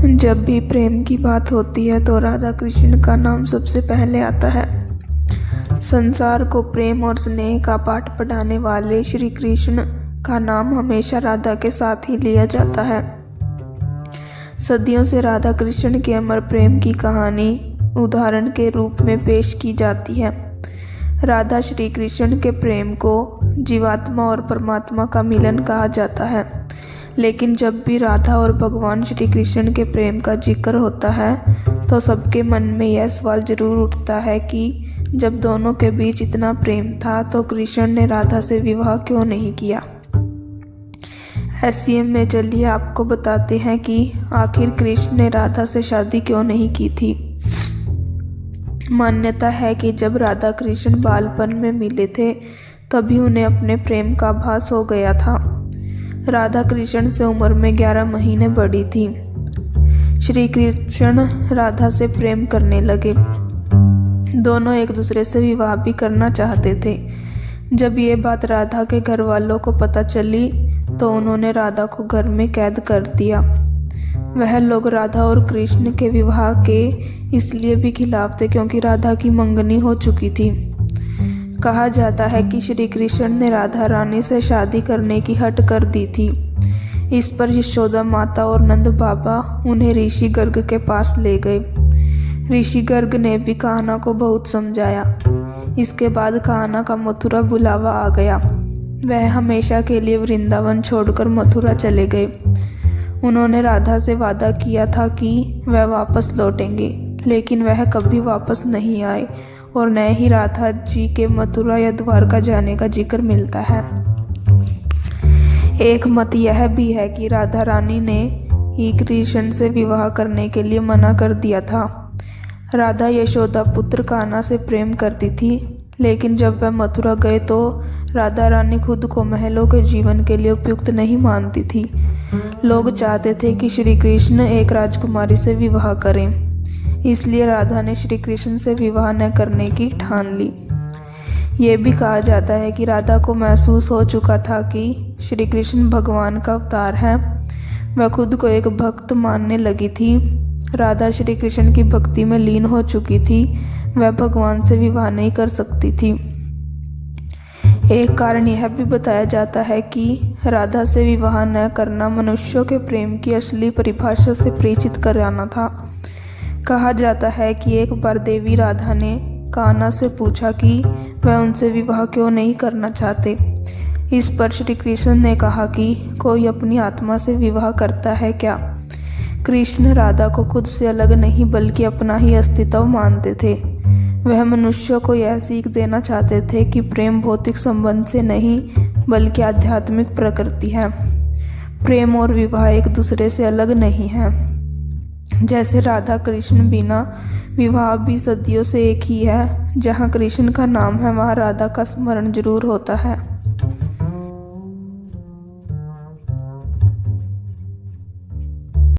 जब भी प्रेम की बात होती है तो राधा कृष्ण का नाम सबसे पहले आता है। संसार को प्रेम और स्नेह का पाठ पढ़ाने वाले श्री कृष्ण का नाम हमेशा राधा के साथ ही लिया जाता है। सदियों से राधा कृष्ण के अमर प्रेम की कहानी उदाहरण के रूप में पेश की जाती है। राधा श्री कृष्ण के प्रेम को जीवात्मा और परमात्मा का मिलन कहा जाता है। लेकिन जब भी राधा और भगवान श्री कृष्ण के प्रेम का जिक्र होता है तो सबके मन में यह सवाल जरूर उठता है कि जब दोनों के बीच इतना प्रेम था तो कृष्ण ने राधा से विवाह क्यों नहीं किया। ऐसे में चलिए आपको बताते हैं कि आखिर कृष्ण ने राधा से शादी क्यों नहीं की थी। मान्यता है कि जब राधा कृष्ण बालपन में मिले थे तभी उन्हें अपने प्रेम का आभास हो गया था। राधा कृष्ण से उम्र में 11 महीने बड़ी थी। श्री कृष्ण राधा से प्रेम करने लगे। दोनों एक दूसरे से विवाह भी करना चाहते थे। जब ये बात राधा के घर वालों को पता चली तो उन्होंने राधा को घर में कैद कर दिया। वह लोग राधा और कृष्ण के विवाह के इसलिए भी खिलाफ थे क्योंकि राधा की मंगनी हो चुकी थी। कहा जाता है कि श्री कृष्ण ने राधा रानी से शादी करने की हट कर दी थी। इस पर यशोदा माता और नंद बाबा उन्हें ऋषि गर्ग के पास ले गए। ऋषि गर्ग ने भी कान्हा को बहुत समझाया। इसके बाद कान्हा का मथुरा बुलावा आ गया। वह हमेशा के लिए वृंदावन छोड़कर मथुरा चले गए। उन्होंने राधा से वादा किया था कि वह वापस लौटेंगे, लेकिन वह कभी वापस नहीं आए और न ही राधा जी के मथुरा या द्वारका जाने का जिक्र मिलता है। एक मत यह भी है कि राधा रानी ने ही कृष्ण से विवाह करने के लिए मना कर दिया था। राधा यशोदा पुत्र कान्हा से प्रेम करती थी, लेकिन जब वह मथुरा गए तो राधा रानी खुद को महलों के जीवन के लिए उपयुक्त नहीं मानती थी। लोग चाहते थे कि श्री कृष्ण एक राजकुमारी से विवाह करें, इसलिए राधा ने श्री कृष्ण से विवाह न करने की ठान ली। ये भी कहा जाता है कि राधा को महसूस हो चुका था कि श्री कृष्ण भगवान का अवतार है। वह खुद को एक भक्त मानने लगी थी। राधा श्री कृष्ण की भक्ति में लीन हो चुकी थी। वह भगवान से विवाह नहीं कर सकती थी। एक कारण यह भी बताया जाता है कि राधा से विवाह न करना मनुष्यों के प्रेम की असली परिभाषा से परिचित कराना था। कहा जाता है कि एक बार देवी राधा ने कान्हा से पूछा कि वह उनसे विवाह क्यों नहीं करना चाहते। इस पर श्री कृष्ण ने कहा कि कोई अपनी आत्मा से विवाह करता है क्या। कृष्ण राधा को खुद से अलग नहीं बल्कि अपना ही अस्तित्व मानते थे। वह मनुष्यों को यह सीख देना चाहते थे कि प्रेम भौतिक संबंध से नहीं बल्कि आध्यात्मिक प्रकृति है। प्रेम और विवाह एक दूसरे से अलग नहीं है। जैसे राधा कृष्ण बिना विवाह भी सदियों से एक ही है। जहाँ कृष्ण का नाम है वहाँ राधा का स्मरण जरूर होता है।